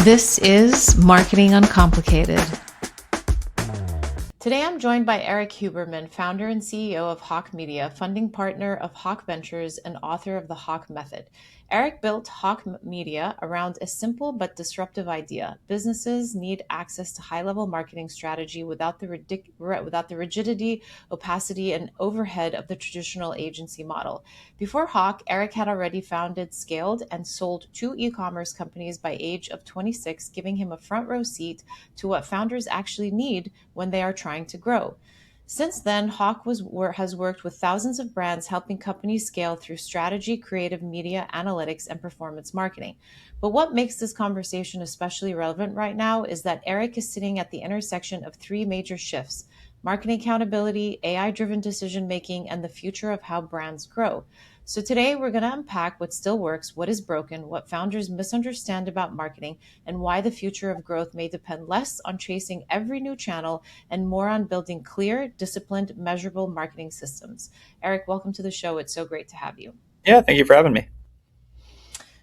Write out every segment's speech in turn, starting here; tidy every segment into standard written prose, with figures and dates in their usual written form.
This is Marketing Uncomplicated. Today I'm joined by Eric Huberman, founder and CEO of Hawke Media, funding partner of Hawke Ventures, and author of the Hawke Method. Eric built Hawke Media around a simple but disruptive idea. Businesses need access to high-level marketing strategy without the rigidity, opacity, and overhead of the traditional agency model. Before Hawke, Eric had already founded, scaled, and sold two e-commerce companies by age of 26, giving him a front row seat to what founders actually need when they are trying to grow. Since then, Hawke has worked with thousands of brands, helping companies scale through strategy, creative media, analytics, and performance marketing. But what makes this conversation especially relevant right now is that Eric is sitting at the intersection of three major shifts: marketing accountability, AI-driven decision making, and the future of how brands grow. So today we're going to unpack what still works, what is broken, what founders misunderstand about marketing, and why the future of growth may depend less on chasing every new channel and more on building clear, disciplined, measurable marketing systems. Eric, welcome to the show. It's so great to have you. Yeah, thank you for having me.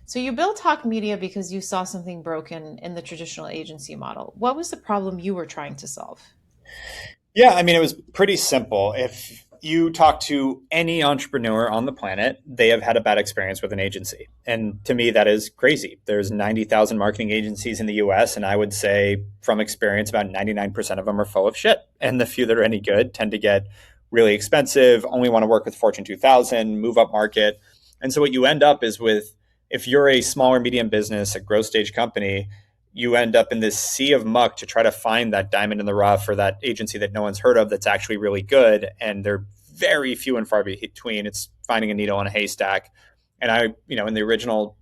So you built Hawke Media because you saw something broken in the traditional agency model. What was the problem you were trying to solve? Yeah, I mean, it was pretty simple. If you talk to any entrepreneur on the planet, they have had a bad experience with an agency. And to me, that is crazy. There's 90,000 marketing agencies in the US, and I would say from experience, about 99% of them are full of shit. And the few that are any good tend to get really expensive, only want to work with Fortune 2000, move up market. And so what you end up is with, if you're a small or medium business, a growth stage company, you end up in this sea of muck to try to find that diamond in the rough or that agency that no one's heard of that's actually really good. And they're very few and far between. It's finding a needle in a haystack. And I, in the original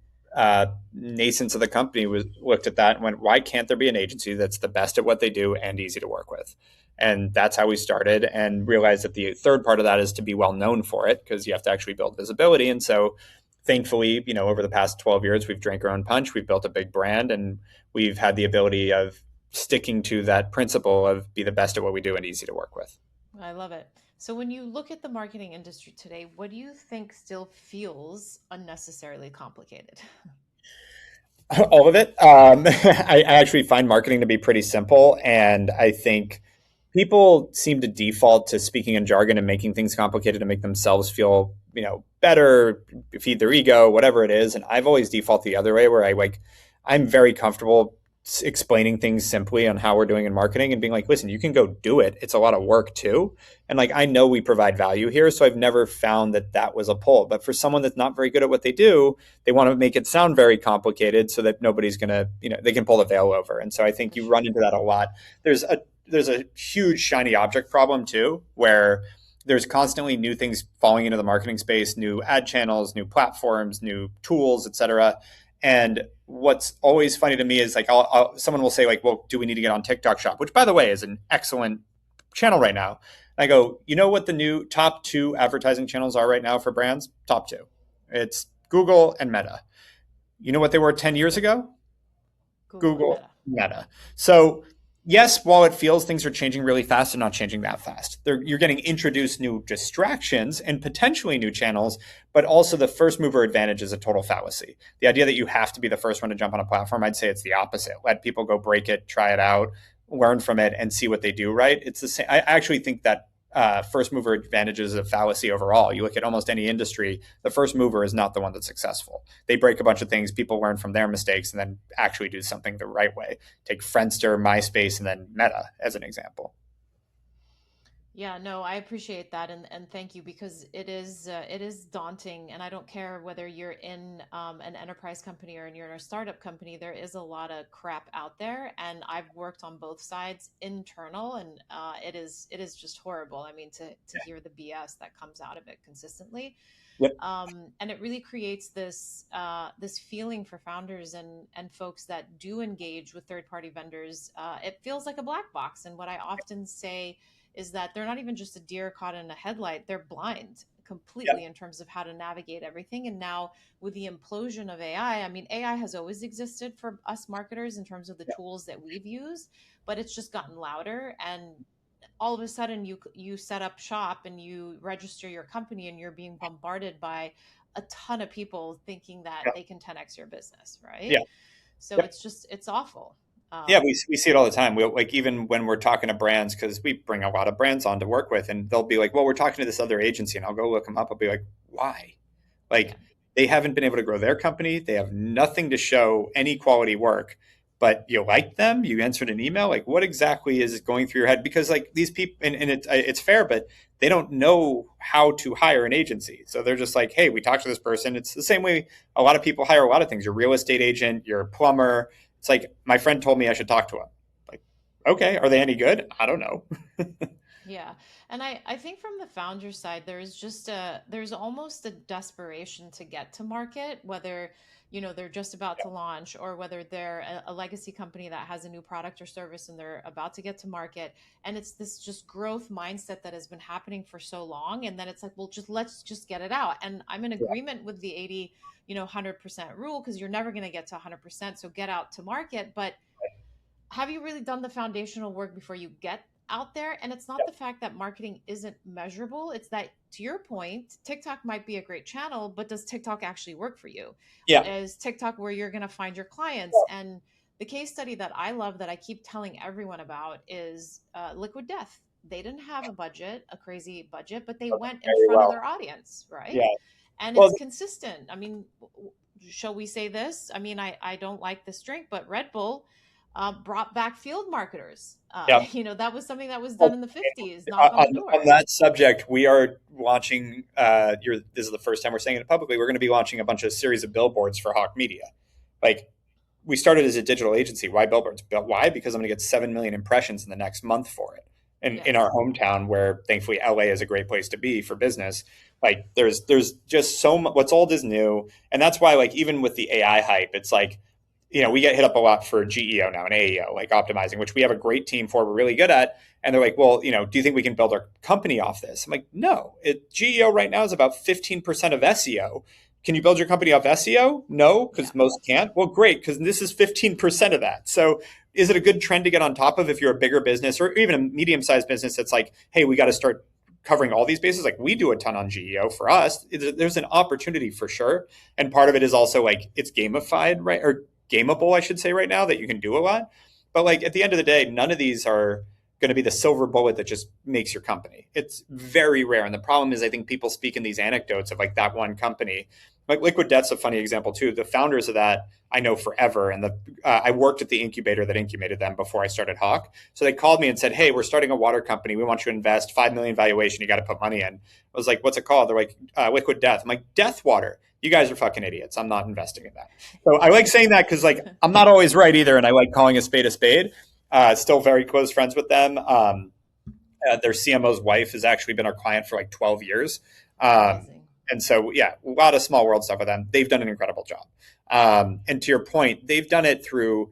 nascence of the company, looked at that and went, why can't there be an agency that's the best at what they do and easy to work with? And that's how we started, and realized that the third part of that is to be well known for it, because you have to actually build visibility. And so thankfully, over the past 12 years, we've drank our own punch. We've built a big brand, and we've had the ability of sticking to that principle of be the best at what we do and easy to work with. I love it. So when you look at the marketing industry today, what do you think still feels unnecessarily complicated? All of it. I actually find marketing to be pretty simple. And I think people seem to default to speaking in jargon and making things complicated to make themselves feel, better, feed their ego, whatever it is. And I've always default the other way, where I'm very comfortable explaining things simply on how we're doing in marketing and being like, listen, you can go do it. It's a lot of work too. And I know we provide value here. So I've never found that was a pull. But for someone that's not very good at what they do, they want to make it sound very complicated so that nobody's going to, they can pull the veil over. And so I think you run into that a lot. There's a huge shiny object problem too, where there's constantly new things falling into the marketing space, new ad channels, new platforms, new tools, et cetera. And what's always funny to me is someone will say well, do we need to get on TikTok Shop? Which, by the way, is an excellent channel right now. And I go, you know what the new top two advertising channels are right now for brands? Top two. It's Google and Meta. You know what they were 10 years ago? Google, Meta. So yes, while it feels things are changing really fast, they're not changing that fast. You're getting introduced new distractions and potentially new channels, but also the first mover advantage is a total fallacy. The idea that you have to be the first one to jump on a platform, I'd say it's the opposite. Let people go break it, try it out, learn from it, and see what they do right. It's the same. I actually think that first mover advantage is a fallacy overall. You look at almost any industry, the first mover is not the one that's successful. They break a bunch of things, people learn from their mistakes, and then actually do something the right way. Take Friendster, MySpace, and then Meta as an example. Yeah, no, I appreciate that, and thank you, because it is daunting, and I don't care whether you're in an enterprise company or you're in a startup company. There is a lot of crap out there, and I've worked on both sides, internal, and it is just horrible. I mean, to hear the BS that comes out of it consistently, Yep. and it really creates this feeling for founders and folks that do engage with third party vendors. It feels like a black box, and what I often say is that they're not even just a deer caught in a headlight, they're blind completely in terms of how to navigate everything. And now with the implosion of AI, I mean, AI has always existed for us marketers in terms of the tools that we've used, but it's just gotten louder. And all of a sudden you set up shop and you register your company and you're being bombarded by a ton of people thinking that they can 10x your business, right? Yeah. So Yep. it's awful. Yeah, we see it all the time. We like even when we're talking to brands because we bring a lot of brands on to work with, and they'll be like, "Well, we're talking to this other agency," and I'll go look them up. I'll be like, "Why?" Yeah. Like they haven't been able to grow their company. They have nothing to show any quality work. But you like them. You answered an email. Like, what exactly is going through your head? Because like these people, and it's fair, but they don't know how to hire an agency. So they're just like, hey, we talked to this person. It's the same way a lot of people hire a lot of things. You're a real estate agent. You're a plumber. It's like my friend told me I should talk to him. Like, okay, are they any good? I don't know. Yeah. And I think from the founder side, there's almost a desperation to get to market, whether, they're just about to launch or whether they're a legacy company that has a new product or service and they're about to get to market. And it's this just growth mindset that has been happening for so long. And then it's like, well, let's just get it out. And I'm in Yeah, agreement with the 80, 100% rule, because you're never going to get to 100%. So get out to market. But have you really done the foundational work before you get out there? And it's not the fact that marketing isn't measurable. It's that, to your point, TikTok might be a great channel, but does TikTok actually work for you? yeah, Is TikTok where you're going to find your clients? And the case study that I love that I keep telling everyone about is Liquid Death. They didn't have a budget, a crazy budget, but they went in very front of well. their audience, right? Yeah. And Well, it's consistent. I mean, shall we say this? I mean, I don't like this drink, but Red Bull brought back field marketers. yeah. That was something that was done Well, in the 50s, knock on the on door. that subject, we are launching. This is the first time we're saying it publicly. We're going to be launching a bunch of series of billboards for Hawke Media. Like we started as a digital agency. Why billboards? Why? Because I'm going to get 7 million impressions in the next month for it. And in our Yes. hometown, where thankfully LA is a great place to be for business, like there's just so much. What's old is new, and that's why like even with the AI hype, it's like we get hit up a lot for GEO now and AEO, like optimizing, which we have a great team for. We're really good at. And they're like, well, do you think we can build our company off this? I'm like, no. GEO right now is about 15% of SEO. Can you build your company off SEO? No, Yeah. because most can't. Well, great, because this is 15% of that. So is it a good trend to get on top of if you're a bigger business or even a medium-sized business that's like, hey, we got to start covering all these bases? Like we do a ton on GEO for us. There's an opportunity for sure. And part of it is also like it's gamified, right? Or gameable, I should say, right now that you can do a lot. But like at the end of the day, none of these are going to be the silver bullet that just makes your company. It's very rare. And the problem is, I think people speak in these anecdotes of like that one company. Like Liquid Death's a funny example too. The founders of that I know forever, and I worked at the incubator that incubated them before I started Hawke. So they called me and said, "Hey, we're starting a water company. We want you to invest 5 million valuation. You got to put money in." I was like, "What's it called?" They're like, "Liquid Death." I'm like, "Death water." You guys are fucking idiots. I'm not investing in that. So I like saying that because like I'm not always right either, and I like calling a spade a spade. Still very close friends with them. Their CMO's wife has actually been our client for like 12 years. Um, Amazing. and so, yeah, a lot of small world stuff with them. They've done an incredible job. And to your point, they've done it through,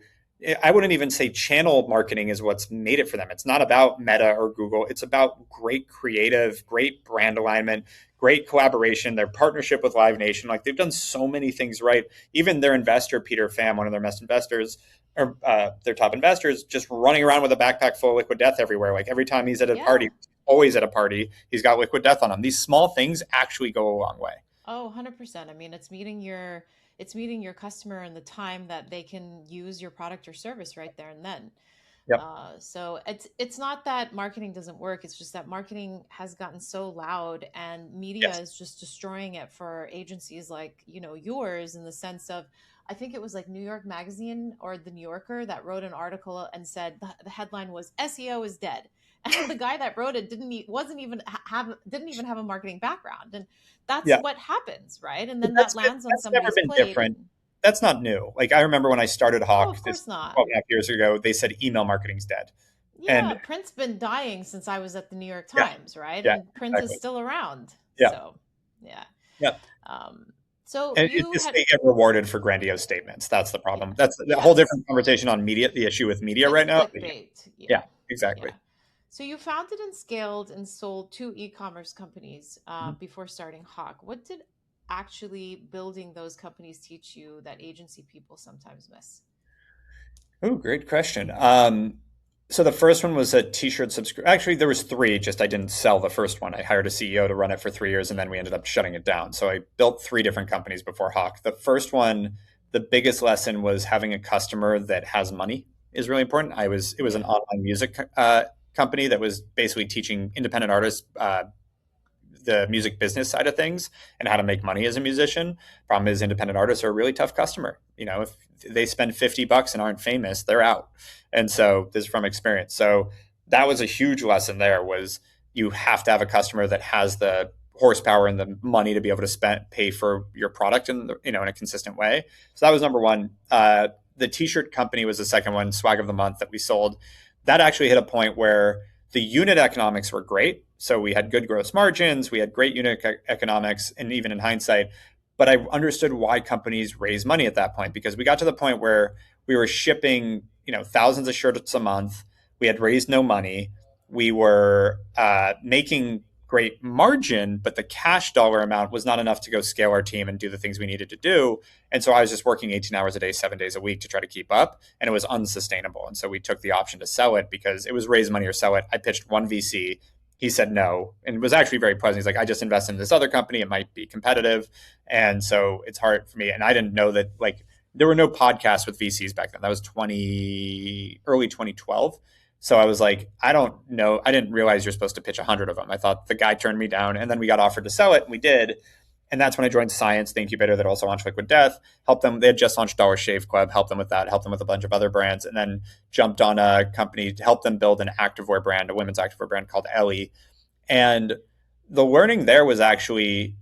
I wouldn't even say channel marketing is what's made it for them. It's not about Meta or Google. It's about great creative, great brand alignment, great collaboration, their partnership with Live Nation. Like they've done so many things right. Even their investor, Peter Pham, one of their best investors, or their top investors, just running around with a backpack full of Liquid Death everywhere. Like every time he's at a Yeah. party, always at a party, he's got Liquid Death on him. These small things actually go a long way. Oh, 100%. I mean, it's meeting your customer in the time that they can use your product or service right there and then. Yep. So it's not that marketing doesn't work. It's just that marketing has gotten so loud, and media Yes. is just destroying it for agencies like yours, in the sense of, I think it was like New York Magazine or the New Yorker that wrote an article and said the headline was SEO is dead, and the guy that wrote it didn't even have a marketing background, and that's Yeah. what happens, right? And But then that lands on that's never somebody's been plate, different. and That's not new. Like I remember when I started oh, Hawke of this course not. 12 and a half years ago, they said email marketing's dead. Yeah, And print's been dying since I was at the New York yeah, Times, right? yeah, And print is exactly. still around. Yeah, So, yeah. yeah. So And it's you just had, they get rewarded for grandiose statements. That's the problem. yeah, That's a whole yes, different conversation on media, the issue with media right it's now. But yeah, clickbait. Yeah, yeah, exactly. yeah. So you founded and scaled and sold two e-commerce companies Mhm. before starting Hawke. What did actually building those companies teach you that agency people sometimes miss? Oh, great question. So the first one was a t-shirt subscription. Actually, there was three. Just I didn't sell the first one. I hired a CEO to run it for 3 years, and then we ended up shutting it down. So I built three different companies before Hawke. The first one, the biggest lesson was having a customer that has money is really important. It was an Yeah. online music company that was basically teaching independent artists the music business side of things and how to make money as a musician. Problem is, independent artists are a really tough customer. You know, if they spend $50 and aren't famous, they're out. And so this is from experience. So that was a huge lesson there was you have to have a customer that has the horsepower and the money to be able to pay for your product in in a consistent way. So that was number one. The t-shirt company was the second one, swag of the month that we sold. That actually hit a point where the unit economics were great. So we had good gross margins, we had great unit economics, and even in hindsight, but I understood why companies raise money at that point because we got to the point where we were shipping, thousands of shirts a month. We had raised no money. We were making great margin, but the cash dollar amount was not enough to go scale our team and do the things we needed to do. And so I was just working 18 hours a day, 7 days a week to try to keep up. And it was unsustainable. And so we took the option to sell it because it was raise money or sell it. I pitched one VC. He said no and was actually very pleasant. He's like, I just invested in this other company. It might be competitive. And so it's hard for me. And I didn't know that there were no podcasts with VCs back then. That was early 2012. So I was like, I don't know. I didn't realize you're supposed to pitch 100 of them. I thought the guy turned me down and then we got offered to sell it and we did. And that's when I joined Science, the incubator that also launched Liquid Death, helped them. They had just launched Dollar Shave Club, helped them with that, helped them with a bunch of other brands, and then jumped on a company to help them build an activewear brand, a women's activewear brand called Ellie. And the learning there was actually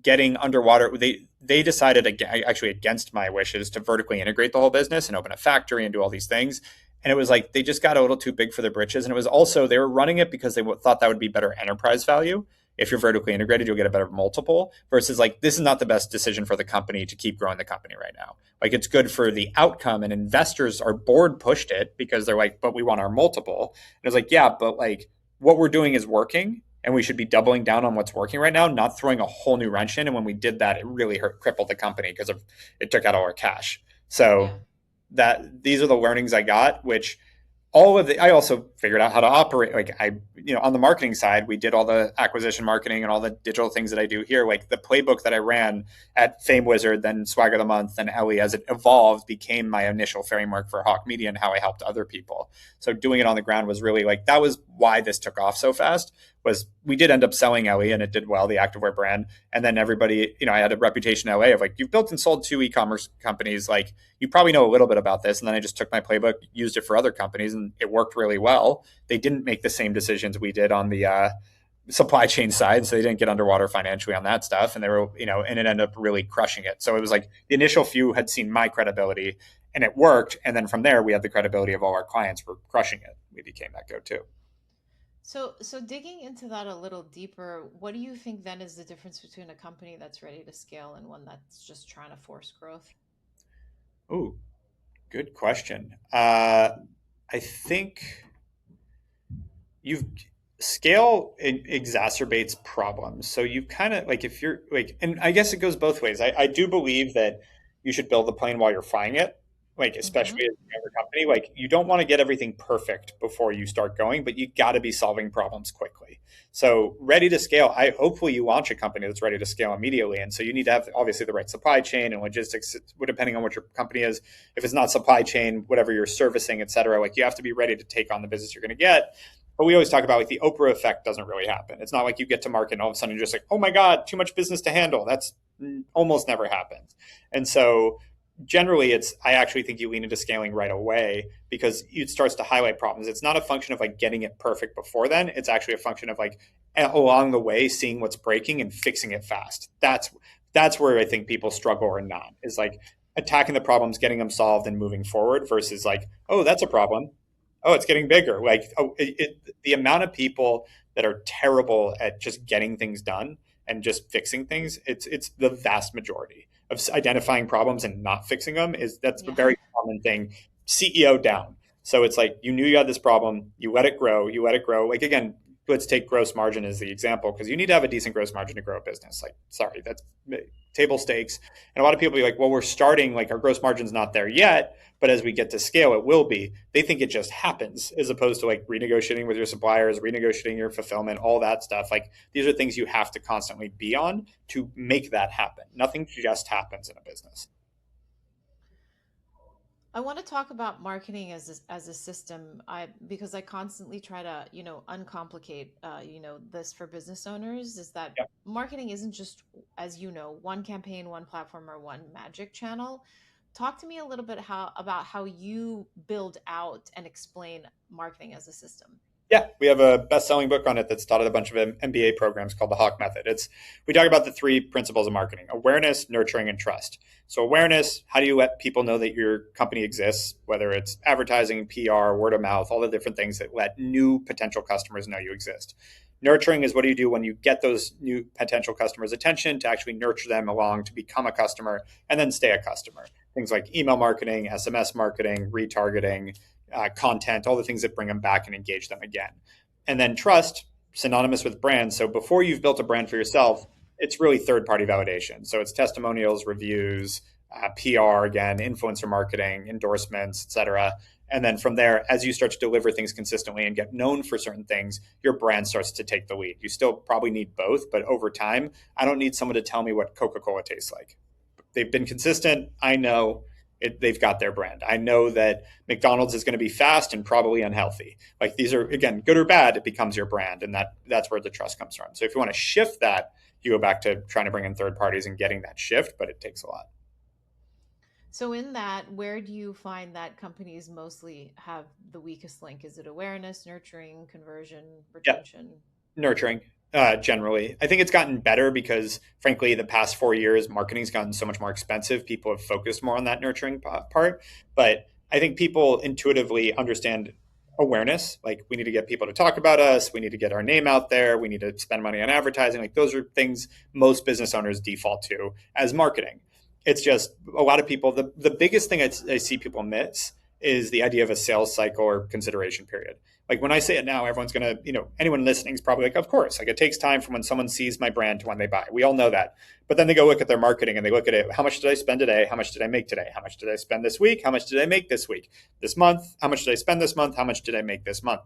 getting underwater. They decided actually against my wishes to vertically integrate the whole business and open a factory and do all these things. And it was like they just got a little too big for their britches. And it was also they were running it because they thought that would be better enterprise value. If you're vertically integrated, you'll get a better multiple versus like this is not the best decision for the company to keep growing the company right now. Like it's good for the outcome and investors, our board pushed it because they're like, but we want our multiple. And it was like, yeah, but like what we're doing is working and we should be doubling down on what's working right now, not throwing a whole new wrench in. And when we did that, it really crippled the company because it took out all our cash. So Yeah. these are the learnings I got, which I also figured out how to operate. Like on the marketing side, we did all the acquisition marketing and all the digital things that I do here. Like the playbook that I ran at Fame Wizard, then Swag of the Month, then Ellie, as it evolved, became my initial framework for Hawke Media and how I helped other people. So doing it on the ground was really that was why this took off so fast. Was we did end up selling Ellie and it did well, the activewear brand. And then everybody, I had a reputation in LA of you've built and sold 2 e-commerce companies. You probably know a little bit about this. And then I just took my playbook, used it for other companies, and it worked really well. They didn't make the same decisions we did on the supply chain side. So they didn't get underwater financially on that stuff. And they were, and it ended up really crushing it. So it was the initial few had seen my credibility and it worked. And then from there, we had the credibility of all our clients were crushing it. We became that go-to. So digging into that a little deeper, what do you think then is the difference between a company that's ready to scale and one that's just trying to force growth? Oh, good question. I think you've scale exacerbates problems. So you kind of if you're and I guess it goes both ways. I do believe that you should build the plane while you're flying it. Mm-hmm. Especially as a younger company, you don't want to get everything perfect before you start going, but you got to be solving problems quickly. So ready to scale, hopefully you launch a company that's ready to scale immediately. And so you need to have obviously the right supply chain and logistics, depending on what your company is. If it's not supply chain, whatever you're servicing, et cetera, you have to be ready to take on the business you're going to get. But we always talk about the Oprah effect doesn't really happen. It's not like you get to market and all of a sudden you're just oh my God, too much business to handle. That's almost never happens. And so generally I actually think you lean into scaling right away because it starts to highlight problems. It's not a function of getting it perfect before then. It's actually a function of along the way, seeing what's breaking and fixing it fast. That's where I think people struggle or not is attacking the problems, getting them solved and moving forward versus oh, that's a problem. Oh, it's getting bigger. The amount of people that are terrible at just getting things done and just fixing things, it's the vast majority of identifying problems and not fixing them that's a Yeah. very common thing. CEO down. So it's you knew you had this problem, you let it grow, again, let's take gross margin as the example because you need to have a decent gross margin to grow a business. Sorry, that's table stakes. And a lot of people be well, we're starting, our gross margin's not there yet, but as we get to scale, it will be. They think it just happens as opposed to renegotiating with your suppliers, renegotiating your fulfillment, all that stuff. These are things you have to constantly be on to make that happen. Nothing just happens in a business. I want to talk about marketing as a system. Because I constantly try to, uncomplicate, this for business owners is that Yeah. marketing isn't just, as you know, one campaign, one platform, or one magic channel. Talk to me a little bit about how you build out and explain marketing as a system. Yeah, we have a best-selling book on it that's taught at a bunch of MBA programs called the Hawke Method. It's we talk about the three principles of marketing: awareness, nurturing, and trust. So awareness, how do you let people know that your company exists, whether it's advertising, PR, word of mouth, all the different things that let new potential customers know you exist. Nurturing is what do you do when you get those new potential customers' attention to actually nurture them along to become a customer and then stay a customer. Things like email marketing, SMS marketing, retargeting, content, all the things that bring them back and engage them again. And then trust, synonymous with brand. So before you've built a brand for yourself, it's really third party validation. So it's testimonials, reviews, PR, again, influencer marketing, endorsements, et cetera. And then from there, as you start to deliver things consistently and get known for certain things, your brand starts to take the lead. You still probably need both, but over time, I don't need someone to tell me what Coca Cola tastes like. They've been consistent. I know they've got their brand. I know that McDonald's is going to be fast and probably unhealthy. Like these are again good or bad, it becomes your brand, and that's where the trust comes from. So if you want to shift that, you go back to trying to bring in third parties and getting that shift, but it takes a lot. So, in that, where do you find that companies mostly have the weakest link? Is it awareness, nurturing, conversion, Yeah, retention? nurturing generally. I think it's gotten better because, frankly, the past 4 years, marketing's gotten so much more expensive. People have focused more on that nurturing part. But I think people intuitively understand awareness. Like, we need to get people to talk about us. We need to get our name out there. We need to spend money on advertising. Like, those are things most business owners default to as marketing. It's just a lot of people, the biggest thing I see people miss is the idea of a sales cycle or consideration period. Like when I say it now, everyone's gonna, anyone listening is probably like, of course, like it takes time from when someone sees my brand to when they buy. We all know that. But then they go look at their marketing and they look at it. How much did I spend today? How much did I make today? How much did I spend this week? How much did I make this week? This month? How much did I spend this month? How much did I make this month?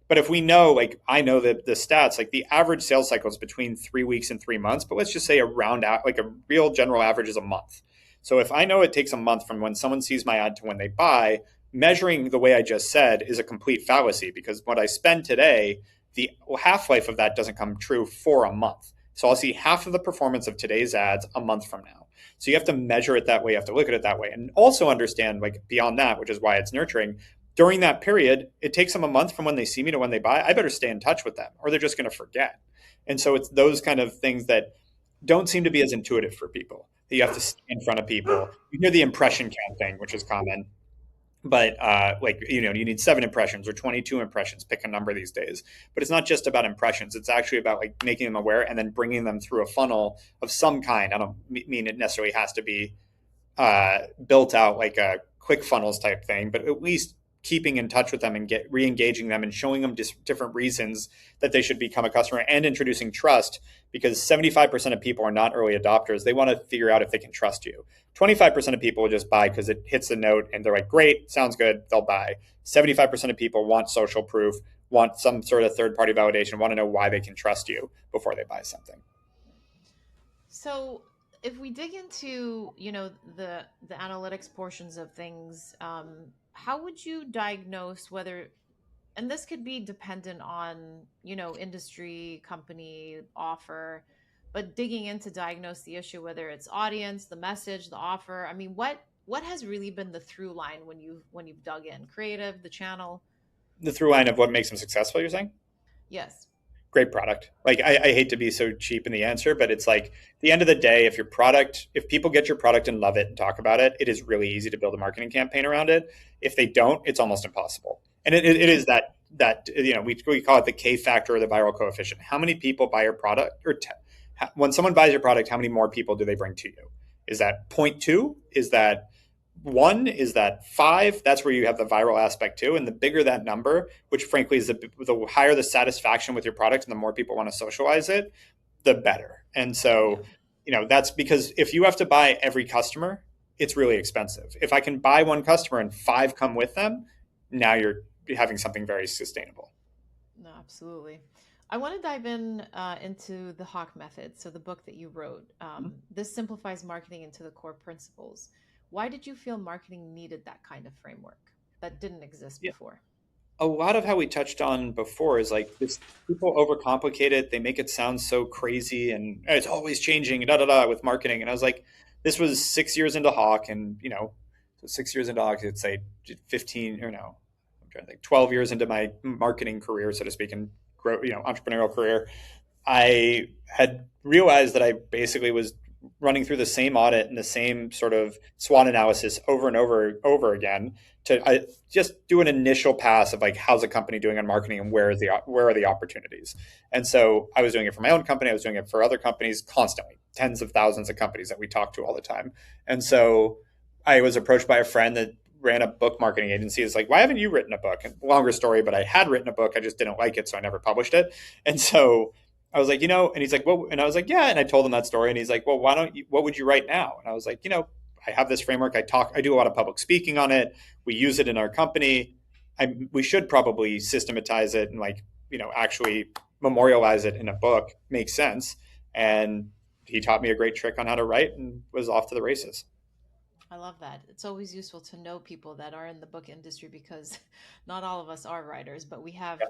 But if we know, like I know that the stats, like the average sales cycle is between 3 weeks and 3 months, but let's just say a round out, like a real general average is a month. So if I know it takes a month from when someone sees my ad to when they buy, measuring the way I just said is a complete fallacy because what I spend today, the half life of that doesn't come true for a month. So I'll see half of the performance of today's ads a month from now. So you have to measure it that way. You have to look at it that way. And also understand, like, beyond that, which is why it's nurturing, during that period, it takes them a month from when they see me to when they buy. I better stay in touch with them or they're just going to forget. And so it's those kind of things that don't seem to be as intuitive for people. That you have to stay in front of people. You hear the impression count thing, which is common, but like you need 7 impressions or 22 impressions, pick a number these days. But it's not just about impressions, it's actually about like making them aware and then bringing them through a funnel of some kind. I don't mean it necessarily has to be built out like a quick funnels type thing, but at least keeping in touch with them and get re-engaging them and showing them different reasons that they should become a customer and introducing trust, because 75% of people are not early adopters. They want to figure out if they can trust you. 25% of people will just buy because it hits a note and they're like, great, sounds good, they'll buy. 75% of people want social proof, want some sort of third party validation, want to know why they can trust you before they buy something. So, if we dig into, the analytics portions of things, how would you diagnose whether, and this could be dependent on, industry, company, offer, but digging in to diagnose the issue, whether it's audience, the message, the offer. I mean, what has really been the through line when you've dug in? Creative, the channel? The through line of what makes them successful, you're saying? Yes. Great product. Like I hate to be so cheap in the answer, but it's like at the end of the day, if people get your product and love it and talk about it, it is really easy to build a marketing campaign around it. If they don't, it's almost impossible. And it is that we call it the K factor or the viral coefficient. How many people buy your product, or when someone buys your product, how many more people do they bring to you? Is that point two? Is that one? Is that five? That's where you have the viral aspect too. And the bigger that number, which frankly is the higher the satisfaction with your product and the more people want to socialize it, the better. And Yeah. so, that's because if you have to buy every customer, it's really expensive. If I can buy one customer and five come with them, now you're having something very sustainable. No, absolutely. I want to dive in into the Hawke Method. So, the book that you wrote, this simplifies marketing into the core principles. Why did you feel marketing needed that kind of framework that didn't exist Yeah. before? A lot of how we touched on before is like this, people overcomplicate it. They make it sound so crazy and it's always changing, da da da, with marketing. And I was like, this was 6 years into Hawke, and so 6 years into Hawke, it's say 15 or no, I'm trying to think, 12 years into my marketing career, so to speak, and grow, entrepreneurial career. I had realized that I basically was running through the same audit and the same sort of SWOT analysis over and over again to just do an initial pass of like, how's a company doing on marketing and where are the opportunities. And so I was doing it for my own company. I was doing it for other companies constantly, tens of thousands of companies that we talk to all the time. And so I was approached by a friend that ran a book marketing agency. It's like, why haven't you written a book? And longer story, but I had written a book. I just didn't like it, so I never published it. And so I was like, and he's like, well, and I was like, yeah. And I told him that story, and he's like, well, what would you write now? And I was like, I have this framework. I do a lot of public speaking on it. We use it in our company. We should probably systematize it and like, actually memorialize it in a book. Makes sense. And he taught me a great trick on how to write and was off to the races. I love that. It's always useful to know people that are in the book industry because not all of us are writers, but we have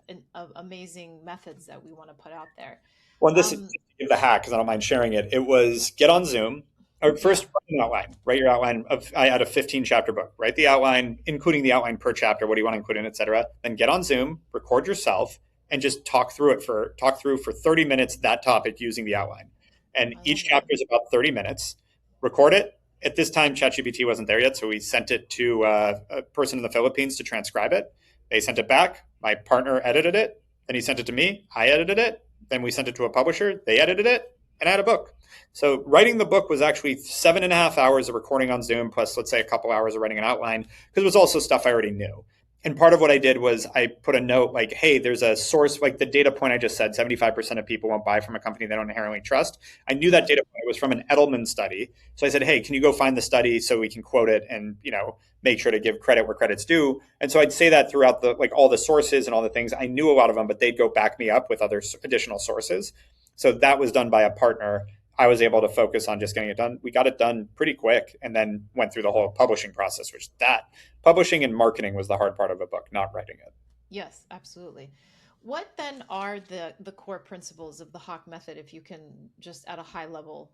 amazing methods that we want to put out there. Well, this is Um, the hack because I don't mind sharing it. It was get on Zoom. Or yeah, first, write an outline. Write your outline of. I had a 15 chapter book. Write the outline, including the outline per chapter. What do you want to include in, et cetera. Then get on Zoom, record yourself, and just talk through for 30 minutes that topic using the outline. And I love each that. chapter is about 30 minutes. Record it. At this time, ChatGPT wasn't there yet, so we sent it to a person in the Philippines to transcribe it. They sent it back. My partner edited it. Then he sent it to me. I edited it. Then we sent it to a publisher. They edited it, and I had a book. So writing the book was actually 7.5 hours of recording on Zoom, plus let's say a couple hours of writing an outline, because it was also stuff I already knew. And part of what I did was I put a note like, hey, there's a source, like the data point I just said, 75% of people won't buy from a company they don't inherently trust. I knew that data point was from an Edelman study. So I said, hey, can you go find the study so we can quote it and, make sure to give credit where credit's due. And so I'd say that throughout all the sources and all the things. I knew a lot of them, but they'd go back me up with other additional sources. So that was done by a partner. I was able to focus on just getting it done. We got it done pretty quick and then went through the whole publishing process, which that publishing and marketing was the hard part of a book, not writing it. Yes, absolutely. What then are the core principles of the Hawke method, if you can just at a high level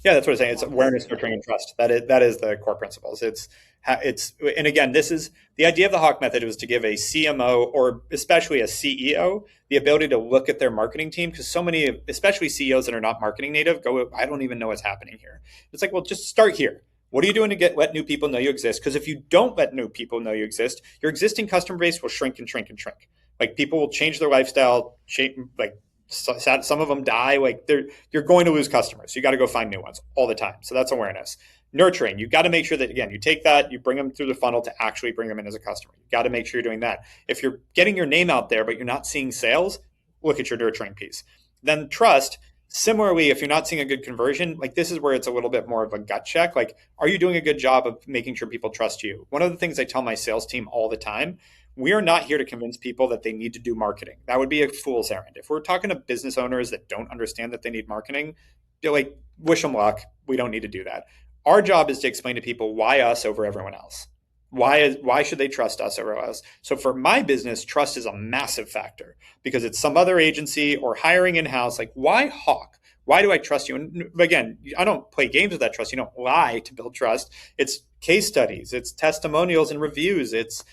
Yeah, that's what I'm saying. It's walk us awareness, through that? nurturing, and trust. That is the core principles. It's and again, this is the idea of the Hawke method was to give a CMO or especially a CEO the ability to look at their marketing team because so many, especially CEOs that are not marketing native, go, I don't even know what's happening here. It's like, well, just start here. What are you doing to let new people know you exist? Because if you don't let new people know you exist, your existing customer base will shrink and shrink and shrink. Like people will change their lifestyle, change, like some of them die. Like you're going to lose customers. So you got to go find new ones all the time. So that's awareness. Nurturing, you got to make sure that again you take that, you bring them through the funnel to actually bring them in as a customer. You got to make sure you're doing that. If you're getting your name out there but you're not seeing sales, look at your nurturing piece. Then trust. Similarly, if you're not seeing a good conversion, like this is where it's a little bit more of a gut check. Like, are you doing a good job of making sure people trust you? One of the things I tell my sales team all the time, we are not here to convince people that they need to do marketing. That would be a fool's errand. If we're talking to business owners that don't understand that they need marketing, you're like, wish them luck. We don't need to do that. Our job is to explain to people why us over everyone else. Why should they trust us over us? So for my business, trust is a massive factor because it's some other agency or hiring in house. Like, why Hawke? Why do I trust you? And again, I don't play games with that trust. You don't lie to build trust. It's case studies, it's testimonials and reviews, it's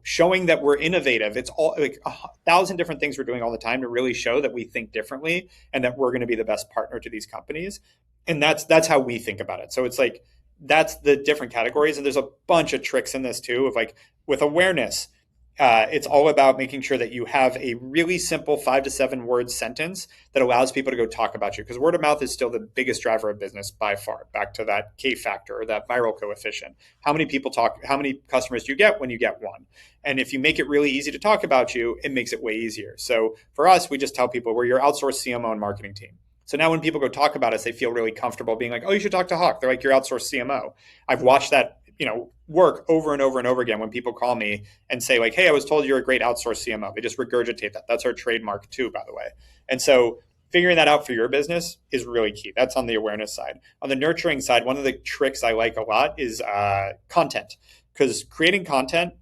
showing that we're innovative. It's all like 1,000 different things we're doing all the time to really show that we think differently and that we're going to be the best partner to these companies. And that's how we think about it. So it's like that's the different categories, and there's a bunch of tricks in this too. Of like with awareness, it's all about making sure that you have a really simple 5 to 7 word sentence that allows people to go talk about you. Because word of mouth is still the biggest driver of business by far. Back to that K factor or that viral coefficient. How many people talk? How many customers do you get when you get one? And if you make it really easy to talk about you, it makes it way easier. So for us, we just tell people we're your outsourced CMO and marketing team. So now when people go talk about us, they feel really comfortable being like, oh, you should talk to Hawke. They're like your outsourced CMO. I've watched that work over and over and over again when people call me and say like, hey, I was told you're a great outsourced CMO. They just regurgitate that. That's our trademark too, by the way. And so figuring that out for your business is really key. That's on the awareness side. On the nurturing side, one of the tricks I like a lot is content, because creating content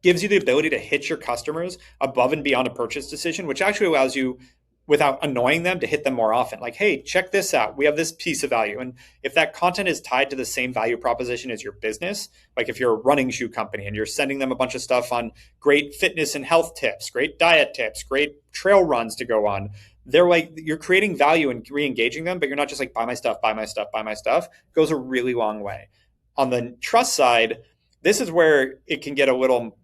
gives you the ability to hit your customers above and beyond a purchase decision, which actually allows you, without annoying them, to hit them more often. Like, hey, check this out. We have this piece of value. And if that content is tied to the same value proposition as your business, like if you're a running shoe company and you're sending them a bunch of stuff on great fitness and health tips, great diet tips, great trail runs to go on, they're like, you're creating value and re-engaging them, but you're not just like, buy my stuff, buy my stuff, buy my stuff. It goes a really long way. On the trust side, this is where it can get a little,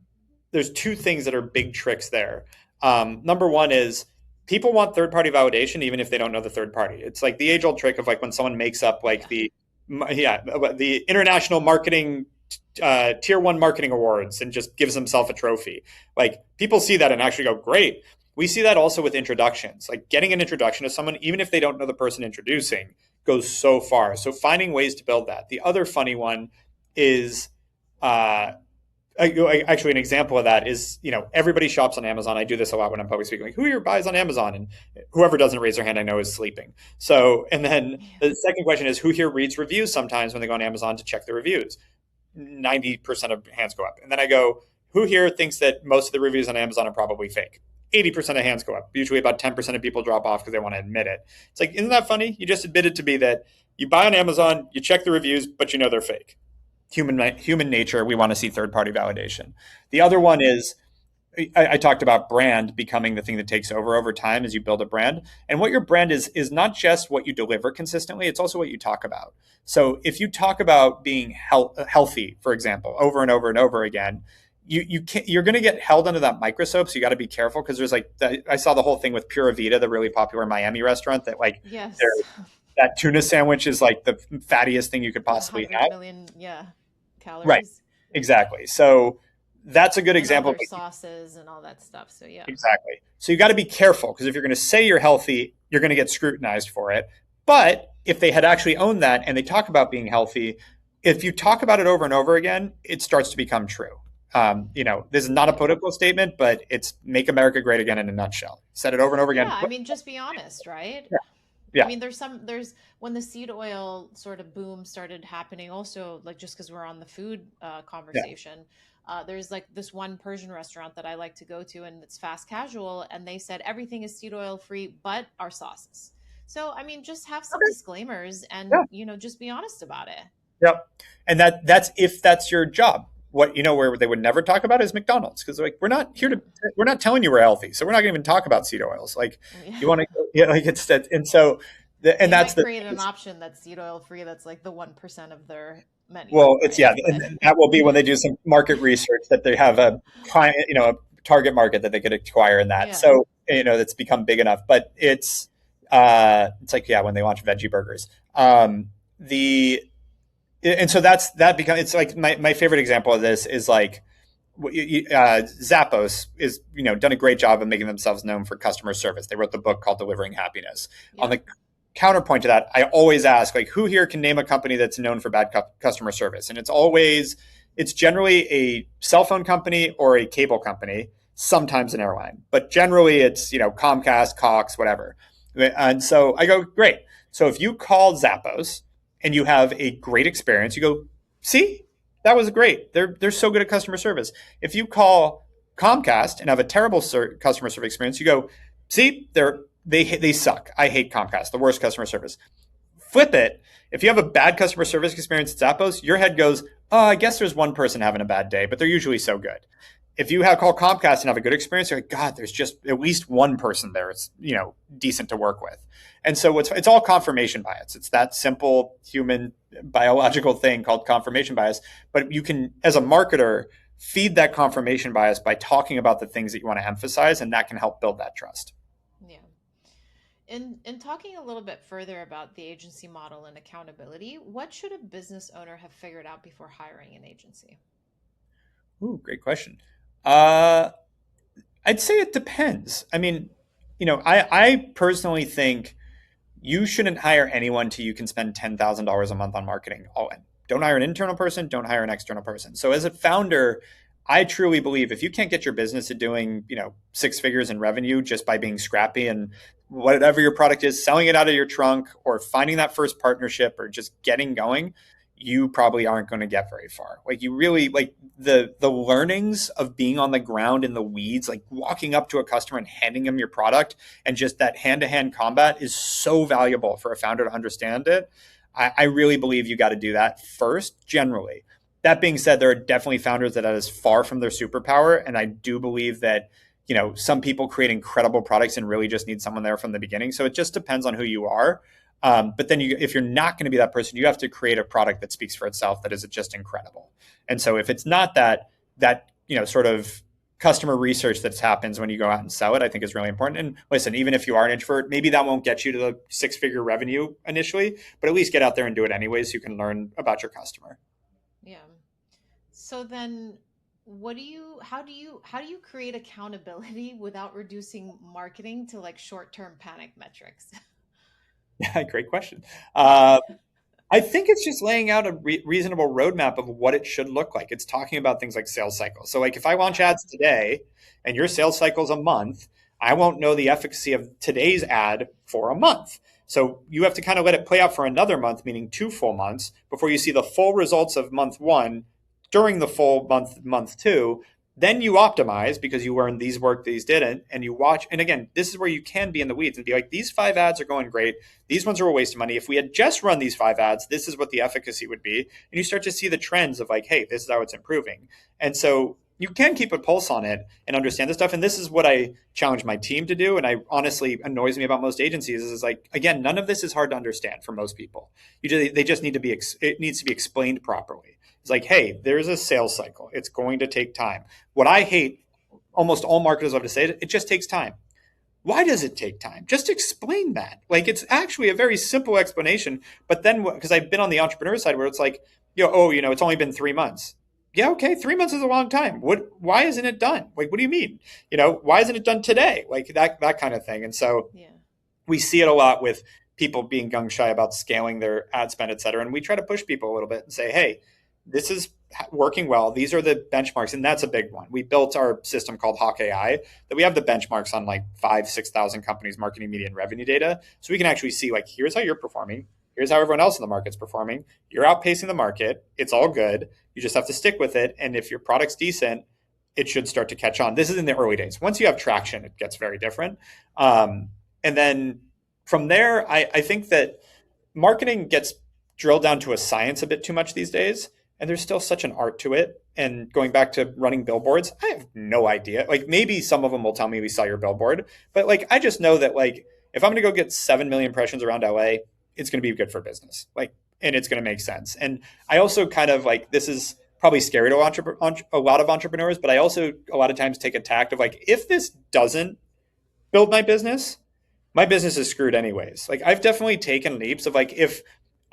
there's two things that are big tricks there. Number one is people want third-party validation even if they don't know the third party. It's like the age-old trick of like when someone makes up like the international marketing tier one marketing awards and just gives himself a trophy. Like people see that and actually go, great. We see that also with introductions. Like getting an introduction to someone, even if they don't know the person introducing, goes so far. So finding ways to build that. The other funny one is actually an example of that is, everybody shops on Amazon. I do this a lot when I'm public speaking. Like, who here buys on Amazon? And whoever doesn't raise their hand, I know is sleeping. So, and then the second question is, who here reads reviews sometimes when they go on Amazon to check the reviews? 90% of hands go up. And then I go, who here thinks that most of the reviews on Amazon are probably fake? 80% of hands go up. Usually about 10% of people drop off because they want to admit it. It's like, isn't that funny? You just admitted to me that you buy on Amazon, you check the reviews, but you know they're fake. Human nature, we want to see third-party validation. The other one is, I talked about brand becoming the thing that takes over time as you build a brand. And what your brand is not just what you deliver consistently, it's also what you talk about. So if you talk about being healthy, for example, over and over and over again, you're going to get held under that microscope. So you got to be careful, because there's I saw the whole thing with Pura Vida, the really popular Miami restaurant, that like Yes. that tuna sandwich is like the fattiest thing you could possibly 100 have. million, calories. Right. Exactly. So that's a good And example. other sauces and all that stuff. So yeah. Exactly. So you got to be careful, because if you're going to say you're healthy, you're going to get scrutinized for it. But if they had actually owned that and they talk about being healthy, if you talk about it over and over again, it starts to become true. This is not a political statement, but it's make America great again in a nutshell. Said it over and over again. Yeah, I mean, just be honest, right? Yeah. I mean, there's when the seed oil sort of boom started happening, also like just because we're on the food conversation, there's like this one Persian restaurant that I like to go to, and it's fast casual, and they said everything is seed oil free, but our sauces. So I mean, just have some disclaimers, and just be honest about it. Yep. And that's if that's your job. Where they would never talk about is McDonald's, because like we're not telling you we're healthy, so we're not going to even talk about seed oils. Like you want to, like it's that, and so that's create an option that's seed oil free. That's like the 1% of their menu. Well, it's and that will be when they do some market research that they have a client, a target market that they could acquire in that. Yeah. So that's become big enough, but it's like when they launch veggie burgers. And so that becomes, it's like my favorite example of this is like Zappos is done a great job of making themselves known for customer service. They wrote the book called Delivering Happiness. Yeah. On the counterpoint to that, I always ask, like, who here can name a company that's known for bad customer service? And it's generally a cell phone company or a cable company, sometimes an airline, but generally it's Comcast, Cox, whatever. And so I go, great. So if you call Zappos and you have a great experience, you go, see, that was great. They're so good at customer service. If you call Comcast and have a terrible customer service experience, you go, see, they suck. I hate Comcast, the worst customer service. Flip it. If you have a bad customer service experience at Zappos, your head goes, oh, I guess there's one person having a bad day, but they're usually so good. If you call Comcast and have a good experience, you're like, God, there's just at least one person there. It's decent to work with. And so it's all confirmation bias. It's that simple human biological thing called confirmation bias. But you can, as a marketer, feed that confirmation bias by talking about the things that you want to emphasize, and that can help build that trust. Yeah. In talking a little bit further about the agency model and accountability, what should a business owner have figured out before hiring an agency? Ooh, great question. I'd say it depends. I mean, I personally think you shouldn't hire anyone till you can spend $10,000 a month on marketing all in. Don't hire an internal person. Don't hire an external person. So as a founder, I truly believe if you can't get your business to doing, six figures in revenue just by being scrappy and whatever your product is, selling it out of your trunk or finding that first partnership or just getting going, you probably aren't going to get very far. Like you really like the learnings of being on the ground in the weeds, like walking up to a customer and handing them your product, and just that hand-to-hand combat is so valuable for a founder to understand it. I really believe you got to do that first, generally. That being said, there are definitely founders that is far from their superpower. And I do believe that, some people create incredible products and really just need someone there from the beginning. So it just depends on who you are. But then if you're not going to be that person, you have to create a product that speaks for itself, that is just incredible. And so if it's not that sort of customer research that happens when you go out and sell it, I think is really important. And listen, even if you are an introvert, maybe that won't get you to the six-figure revenue initially, but at least get out there and do it anyways so you can learn about your customer. Yeah. So then how do you create accountability without reducing marketing to like short-term panic metrics? Yeah, great question. I think it's just laying out a reasonable roadmap of what it should look like. It's talking about things like sales cycles. So, like, if I launch Yeah. ads today and your sales cycle is a month, I won't know the efficacy of today's ad for a month. So, you have to kind of let it play out for another month, meaning 2 full months, before you see the full results of month one during the full month two. Then you optimize because you learned these worked, these didn't, and you watch. And again, this is where you can be in the weeds and be like, these 5 ads are going great. These ones are a waste of money. If we had just run these 5 ads, this is what the efficacy would be. And you start to see the trends of like, hey, this is how it's improving. And so you can keep a pulse on it and understand this stuff. And this is what I challenge my team to do. And I honestly annoys me about most agencies is like, again, none of this is hard to understand for most people. They just need to be, it needs to be explained properly. It's like, hey, there's a sales cycle. It's going to take time. What I hate, almost all marketers love to say, it just takes time. Why does it take time? Just explain that. Like, it's actually a very simple explanation. But then, because I've been on the entrepreneur side where it's like, it's only been 3 months. Yeah, okay, 3 months is a long time. Why isn't it done? Like, what do you mean? Why isn't it done today? Like that kind of thing. And so Yeah. we see it a lot with people being gung shy about scaling their ad spend, et cetera. And we try to push people a little bit and say, hey, this is working well. These are the benchmarks. And that's a big one. We built our system called Hawke AI that we have the benchmarks on like 6,000 companies, marketing, media, and revenue data. So we can actually see like, here's how you're performing. Here's how everyone else in the market's performing. You're outpacing the market. It's all good. You just have to stick with it. And if your product's decent, it should start to catch on. This is in the early days. Once you have traction, it gets very different. And then from there, I think that marketing gets drilled down to a science a bit too much these days. And there's still such an art to it. And going back to running billboards, I have no idea. Like maybe some of them will tell me we saw your billboard, but like I just know that like if I'm going to go get 7 million impressions around LA, it's going to be good for business. Like, and it's going to make sense. And I also kind of like this is probably scary to a lot of entrepreneurs, but I also a lot of times take a tact of like if this doesn't build my business is screwed anyways. Like I've definitely taken leaps of like if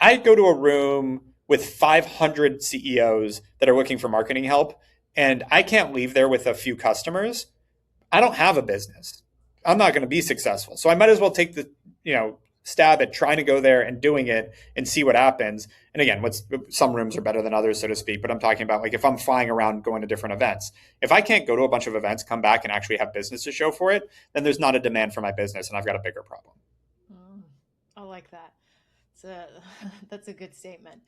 I go to a room with 500 CEOs that are looking for marketing help and I can't leave there with a few customers, I don't have a business. I'm not going to be successful. So I might as well take the, stab at trying to go there and doing it and see what happens. And again, some rooms are better than others, so to speak, but I'm talking about like if I'm flying around going to different events, if I can't go to a bunch of events, come back and actually have business to show for it, then there's not a demand for my business and I've got a bigger problem. Mm, I like that. It's a, that's a good statement.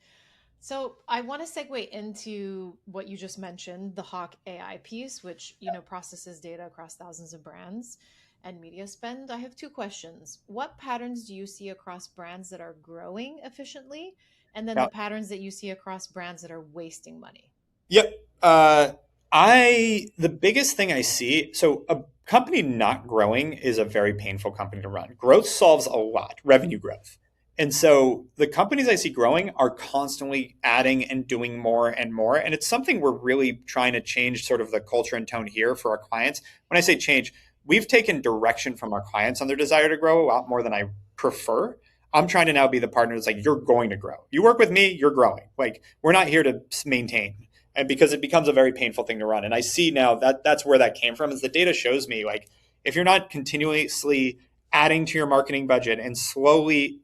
So I want to segue into what you just mentioned, the Hawke AI piece, which, processes data across thousands of brands and media spend. I have two questions. What patterns do you see across brands that are growing efficiently? And then the Yeah. patterns that you see across brands that are wasting money? Yep. The biggest thing I see, so a company not growing is a very painful company to run. Growth solves a lot, revenue growth. And so the companies I see growing are constantly adding and doing more and more. And it's something we're really trying to change sort of the culture and tone here for our clients. When I say change, we've taken direction from our clients on their desire to grow a lot more than I prefer. I'm trying to now be the partner that's like, you're going to grow. You work with me, you're growing. Like, we're not here to maintain. And because it becomes a very painful thing to run. And I see now that that's where that came from is the data shows me like, if you're not continuously adding to your marketing budget and slowly,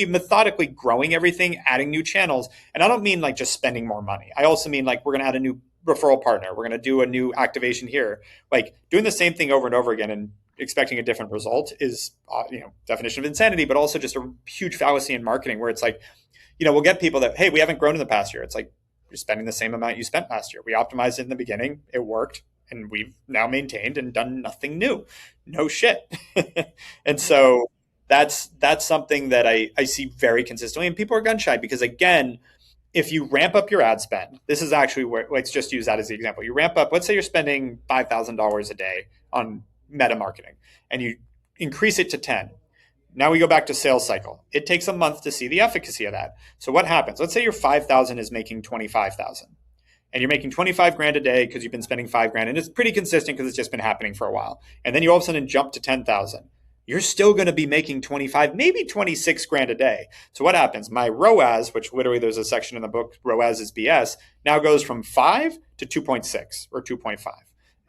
methodically growing everything, adding new channels. And I don't mean like just spending more money. I also mean like we're going to add a new referral partner. We're going to do a new activation here. Like doing the same thing over and over again and expecting a different result is, definition of insanity, but also just a huge fallacy in marketing where it's like, we'll get people that, hey, we haven't grown in the past year. It's like, you're spending the same amount you spent last year. We optimized it in the beginning. It worked. And we've now maintained and done nothing new. No shit. And so that's something that I see very consistently. And people are gun shy because, again, if you ramp up your ad spend, this is actually where, let's just use that as the example. You ramp up, let's say you're spending $5,000 a day on meta marketing and you increase it to 10. Now we go back to sales cycle. It takes a month to see the efficacy of that. So what happens? Let's say your 5,000 is making 25,000 and you're making 25 grand a day because you've been spending 5 grand and it's pretty consistent because it's just been happening for a while. And then you all of a sudden jump to 10,000. You're still going to be making 25, maybe 26 grand a day. So what happens? My ROAS, which literally there's a section in the book, ROAS is BS, now goes from 5 to 2.6 or 2.5.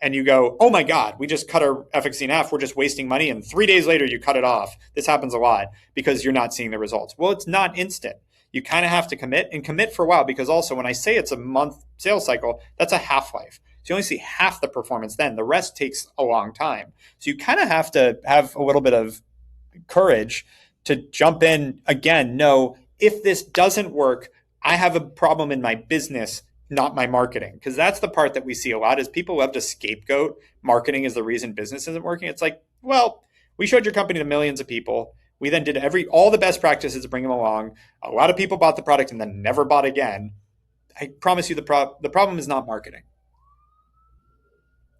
And you go, oh my God, we just cut our efficacy in half. We're just wasting money. And 3 days later, you cut it off. This happens a lot because you're not seeing the results. Well, it's not instant. You kind of have to commit and commit for a while because also when I say it's a month sales cycle, that's a half-life. So you only see half the performance then. The rest takes a long time. So you kind of have to have a little bit of courage to jump in again. No, if this doesn't work, I have a problem in my business, not my marketing. Because that's the part that we see a lot is people love to scapegoat marketing is the reason business isn't working. It's like, well, we showed your company to millions of people. We then did all the best practices to bring them along. A lot of people bought the product and then never bought again. I promise you the problem is not marketing.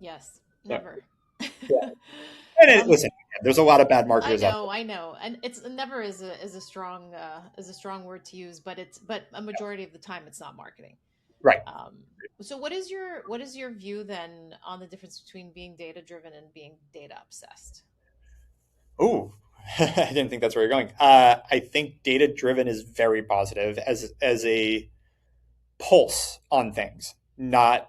Yes, never. Yeah. And listen, there's a lot of bad marketers out there. I know, and it's never is a strong word to use, but a majority of the time it's not marketing. Right. So what is your view then on the difference between being data driven and being data obsessed? Ooh, I didn't think that's where you're going. I think data driven is very positive as a pulse on things, not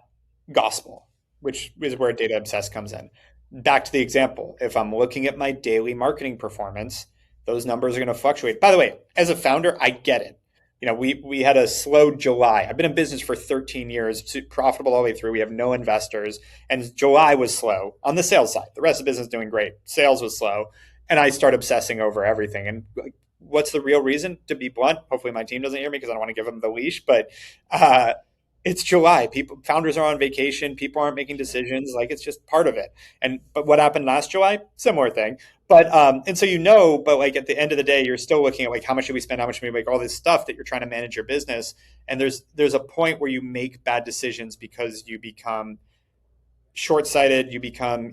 gospel, which is where data obsessed comes in. Back to the example, if I'm looking at my daily marketing performance, those numbers are going to fluctuate. By the way, as a founder, I get it. We had a slow July. I've been in business for 13 years, profitable all the way through. We have no investors. And July was slow on the sales side. The rest of the business is doing great. Sales was slow. And I start obsessing over everything. And what's the real reason? To be blunt, hopefully my team doesn't hear me because I don't want to give them the leash. But it's July. Founders are on vacation. People aren't making decisions. Like it's just part of it. But what happened last July? Similar thing. But and so but like at the end of the day, you're still looking at like how much should we spend, how much should we make, all this stuff that you're trying to manage your business. And there's a point where you make bad decisions because you become short-sighted.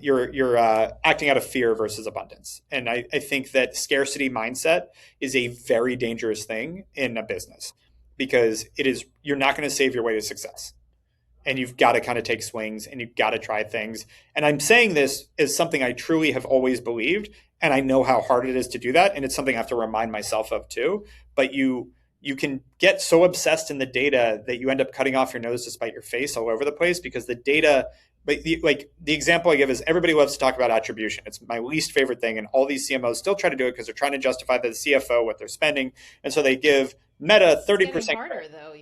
You're acting out of fear versus abundance. And I think that scarcity mindset is a very dangerous thing in a business because you're not going to save your way to success. And you've got to kind of take swings and you've got to try things. And I'm saying this is something I truly have always believed. And I know how hard it is to do that. And it's something I have to remind myself of too. But you can get so obsessed in the data that you end up cutting off your nose to spite your face all over the place because the data, like the example I give is everybody loves to talk about attribution. It's my least favorite thing. And all these CMOs still try to do it because they're trying to justify to the CFO what they're spending. And so they give Meta 30%. It's getting harder though,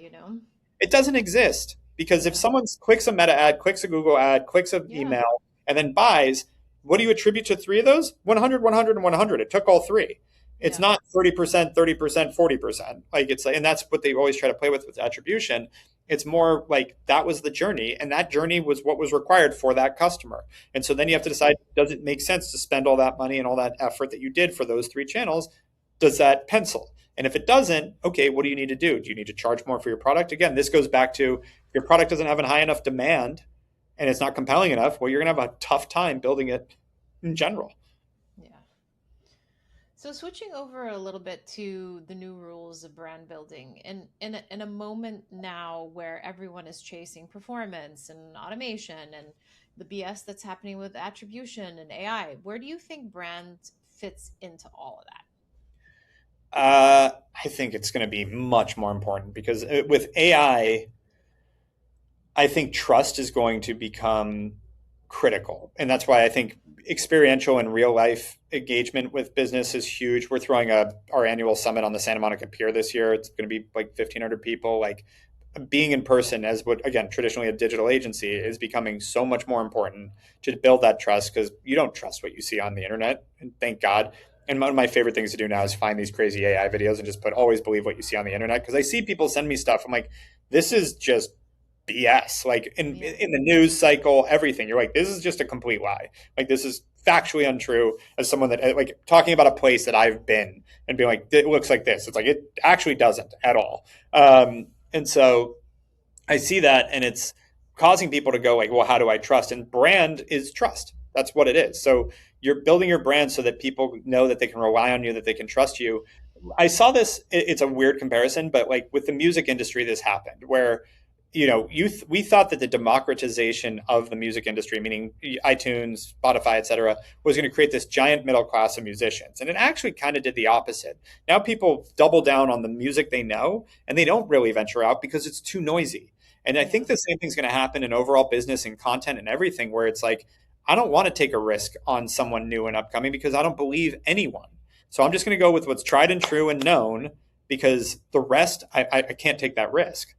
It doesn't exist. Because if someone clicks a Meta ad, clicks a Google ad, clicks an email, and then buys, what do you attribute to 3 of those? 100, 100, and 100. It took all 3. It's not 30%, 30%, 40%. And that's what they always try to play with attribution. It's more like that was the journey, and that journey was what was required for that customer. And so then you have to decide, does it make sense to spend all that money and all that effort that you did for those 3 channels? Does that pencil? And if it doesn't, okay, what do you need to do? Do you need to charge more for your product? Again, this goes back to if your product doesn't have a high enough demand and it's not compelling enough, well, you're going to have a tough time building it in general. Yeah. So switching over a little bit to the new rules of brand building, in a moment now where everyone is chasing performance and automation and the BS that's happening with attribution and AI, where do you think brand fits into all of that? I think it's going to be much more important because with AI, I think trust is going to become critical. And that's why I think experiential and real life engagement with business is huge. We're throwing our annual summit on the Santa Monica Pier this year. It's going to be like 1,500 people. Like being in person as what, again, traditionally a digital agency is becoming so much more important to build that trust because you don't trust what you see on the internet. And thank God. And one of my favorite things to do now is find these crazy AI videos and just put always believe what you see on the internet. Because I see people send me stuff. I'm like, this is just BS. Like Yeah. in the news cycle, everything. You're like, this is just a complete lie. Like this is factually untrue. As someone that like talking about a place that I've been and being like, it looks like this. It's like it actually doesn't at all. And so I see that, and it's causing people to go like, well, how do I trust? And brand is trust. That's what it is. So you're building your brand so that people know that they can rely on you, that they can trust you. I saw this. It's a weird comparison, but like with the music industry, this happened where we thought that the democratization of the music industry, meaning iTunes, Spotify, et cetera, was going to create this giant middle class of musicians. And it actually kind of did the opposite. Now people double down on the music they know, and they don't really venture out because it's too noisy. And I Yeah. think the same thing's going to happen in overall business and content and everything, where it's like, I don't want to take a risk on someone new and upcoming because I don't believe anyone. So I'm just going to go with what's tried and true and known because the rest, I can't take that risk.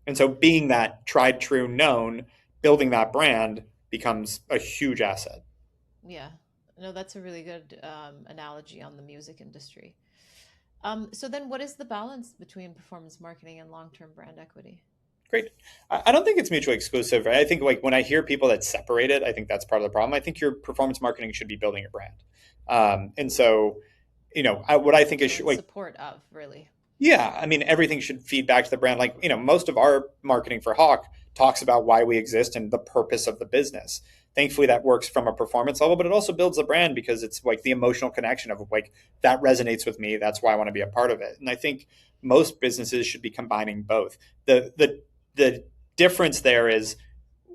And so being that tried, true, known, building that brand becomes a huge asset. Yeah. No, that's a really good analogy on the music industry. So then what is the balance between performance marketing and long-term brand equity? Great. I don't think it's mutually exclusive. Right? I think like when I hear people that separate it, I think that's part of the problem. I think your performance marketing should be building your brand. And so, what I think So is in like, support of, really. yeah, I mean, everything should feed back to the brand. Like, most of our marketing for Hawke talks about why we exist and the purpose of the business. Thankfully, that works from a performance level, but it also builds the brand because it's like the emotional connection of like that resonates with me. That's why I want to be a part of it. And I think most businesses should be combining both. The difference there is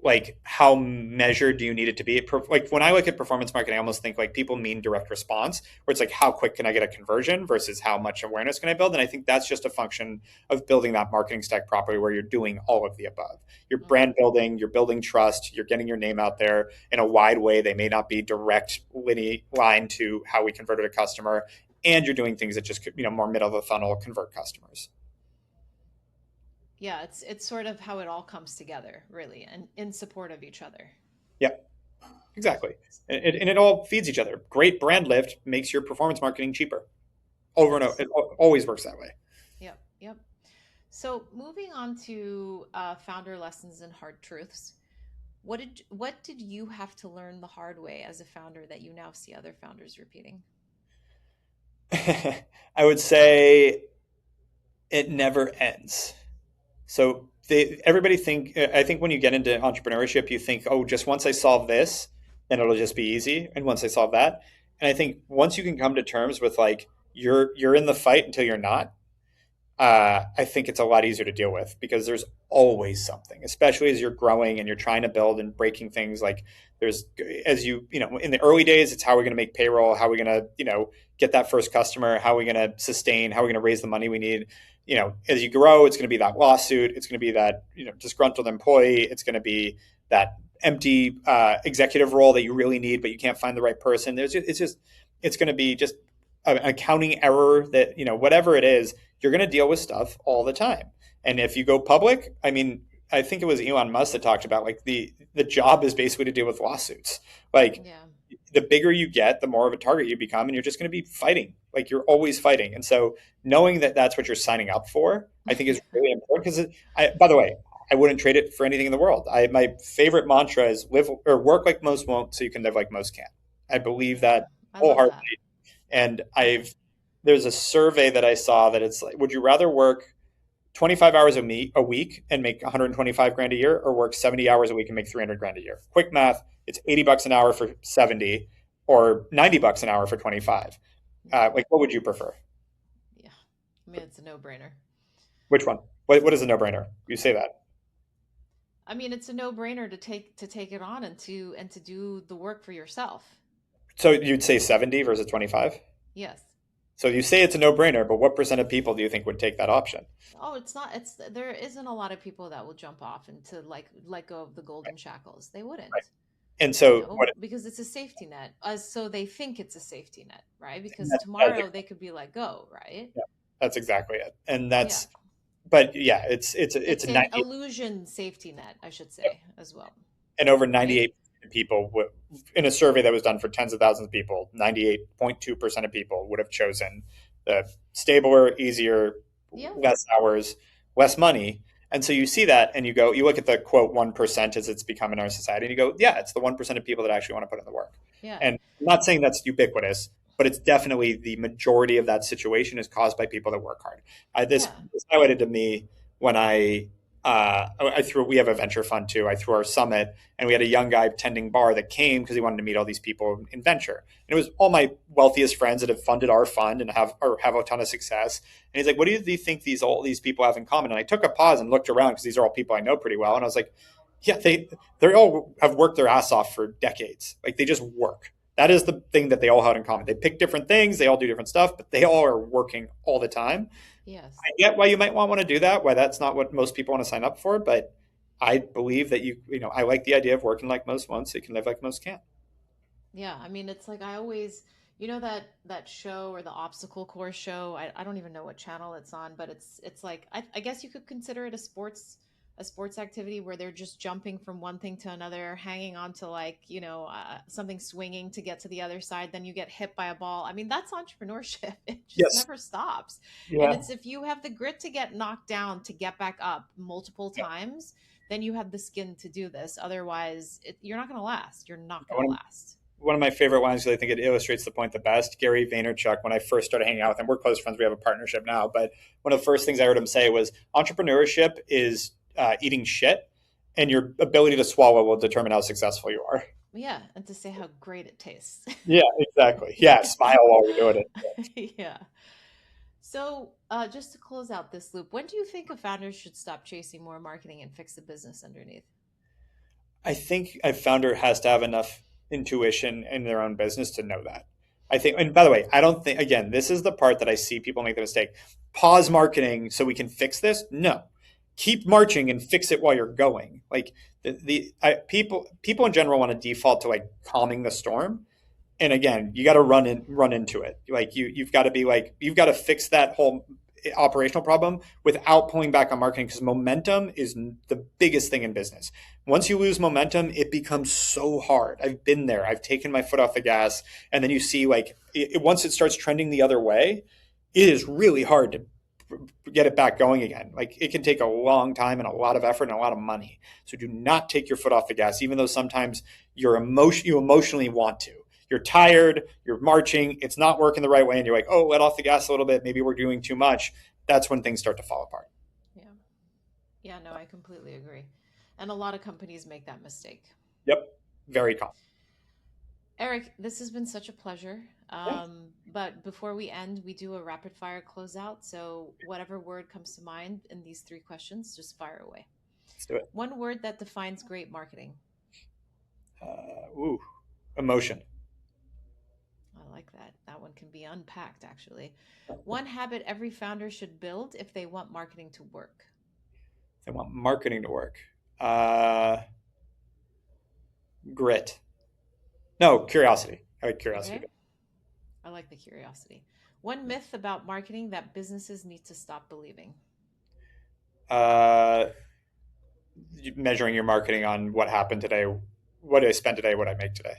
like how measured do you need it to be? Like when I look at performance marketing, I almost think like people mean direct response, where it's like how quick can I get a conversion versus how much awareness can I build? And I think that's just a function of building that marketing stack properly, where you're doing all of the above. You're Mm. brand building, you're building trust, you're getting your name out there in a wide way. They may not be direct linear line to how we converted a customer, and you're doing things that just more middle of the funnel convert customers. Yeah, it's sort of how it all comes together, really, and in support of each other. Yeah, exactly. And it all feeds each other. Great brand lift makes your performance marketing cheaper. Over and over. Yes. It always works that way. Yep. Yep. So moving on to founder lessons and hard truths. What did you have to learn the hard way as a founder that you now see other founders repeating? I would say it never ends. So everybody I think when you get into entrepreneurship, you think, oh, just once I solve this, then it'll just be easy. And once I solve that, and I think once you can come to terms with like you're in the fight until you're not, I think it's a lot easier to deal with because there's always something, especially as you're growing and you're trying to build and breaking things. Like there's, as in the early days, it's how we're going to make payroll, how are we going to, get that first customer, how are we going to sustain, how are we going to raise the money we need. As you grow, it's going to be that lawsuit, it's going to be that disgruntled employee, it's going to be that empty executive role that you really need, but you can't find the right person. It's going to be just an accounting error that whatever it is you're going to deal with stuff all the time. And if you go public, I mean, I think it was Elon Musk that talked about like the job is basically to deal with lawsuits. Like Yeah. the bigger you get, the more of a target you become, and you're just going to be fighting. Like you're always fighting. And so knowing that that's what you're signing up for, I think is really important. Because by the way, I wouldn't trade it for anything in the world. My favorite mantra is live or work like most won't, so you can live like most can. I believe Yeah. that I love wholeheartedly. that. And Yeah. there's a survey that I saw that it's like, would you rather work 25 hours a week and make 125 grand a year, or work 70 hours a week and make 300 grand a year? Quick math, it's $80 an hour for 70 or $90 an hour for 25. Yeah. Like, what would you prefer? Yeah. I mean, it's a no-brainer. Which one? What is a no-brainer? You say that. I mean, it's a no-brainer to take it on and to do the work for yourself. So you'd say 70 versus 25? Yes. So you say it's a no-brainer, but what percent of people do you think would take that option? Oh, it's not. It's there isn't a lot of people that will jump off and to like let go of the golden shackles. They Right. wouldn't, And so because it's a safety net. So they think it's a safety net, right? Because that's, tomorrow they could be let go, right? yeah, that's exactly it. And Yeah. but yeah, it's It's a an 90, illusion safety net, I should say, as well, and over right? 98% of people in a survey that was done for tens of thousands of people, 98.2% of people would have chosen the stabler, easier, Yeah, less hours, less money. And so you see that and you look at the quote 1% as it's become in our society, and you go, yeah, it's the 1% of people that actually want to put in the work. yeah, And I'm not saying that's ubiquitous, but it's definitely the majority of that situation is caused by people that work hard. This yeah. was highlighted to me when I threw, we have a venture fund too. I threw our summit, and we had a young guy tending bar that came because he wanted to meet all these people in venture. And it was all my wealthiest friends that have funded our fund and have a ton of success. And he's like, "What do you think all these people have in common?" And I took a pause and looked around because these are all people I know pretty well. And I was like, "Yeah, they all have worked their ass off for decades. Like they just work. That is the thing that they all had in common. They pick different things, they all do different stuff, but they all are working all the time." Yes. I get why you might want to do that, why that's not what most people want to sign up for, but I believe that I like the idea of working like most won't, so you can live like most can't. Yeah, I mean, it's like I always, that show or the obstacle course show. I don't even know what channel it's on, but it's like I guess you could consider it a sports activity where they're just jumping from one thing to another, hanging on to like something swinging to get to the other side. Then you get hit by a ball. I mean, that's entrepreneurship. It just Yes. never stops. And Yeah. it's if you have the grit to get knocked down to get back up multiple times, then you have the skin to do this. Otherwise, you're not going to last. You're not going to One of, last. one of my favorite lines, because I think it illustrates the point the best. Gary Vaynerchuk, when I first started hanging out with him, we're close friends. We have a partnership now, but one of the first things I heard him say was, "Entrepreneurship is eating shit, and your ability to swallow will determine how successful you are." Yeah, and to say how great it tastes. Yeah, exactly. Yeah, smile while we're doing it. Yeah. So, just to close out this loop, when do you think a founder should stop chasing more marketing and fix the business underneath? I think a founder has to have enough intuition in their own business to know that. I think, and by the way, I don't think, again, this is the part that I see people make the mistake. Pause marketing so we can fix this. No, keep marching and fix it while you're going. Like people in general want to default to like calming the storm, and again, you got to run into it. Like you've got to be like you've got to fix that whole operational problem without pulling back on marketing, because momentum is the biggest thing in business. Once you lose momentum, it becomes so hard. I've been there. I've taken my foot off the gas, and then you see like once it starts trending the other way, it is really hard to get it back going again. Like it can take a long time and a lot of effort and a lot of money. So do not take your foot off the gas, even though sometimes you emotionally want to. You're tired, you're marching, it's not working the right way, and you're like, oh, let off the gas a little bit. Maybe we're doing too much. That's when things start to fall apart. Yeah. Yeah, no, I completely agree. And a lot of companies make that mistake. Yep. Very common. Eric, this has been such a pleasure. Yeah, But before we end, we do a rapid fire closeout. So, whatever word comes to mind in these three questions, just fire away. let's do it. One word that defines great marketing. Ooh, emotion. I like that. That one can be unpacked, actually. One habit every founder should build if they want marketing to work. They want marketing to work. Uh, Grit. No, curiosity. I like curiosity. Okay. I like the curiosity. One myth about marketing that businesses need to stop believing. Uh, Measuring your marketing on what happened today, what did I spend today, what I make today.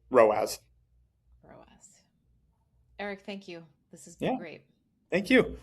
ROAS. ROAS. Eric, thank you. This has been Yeah. great. Thank you.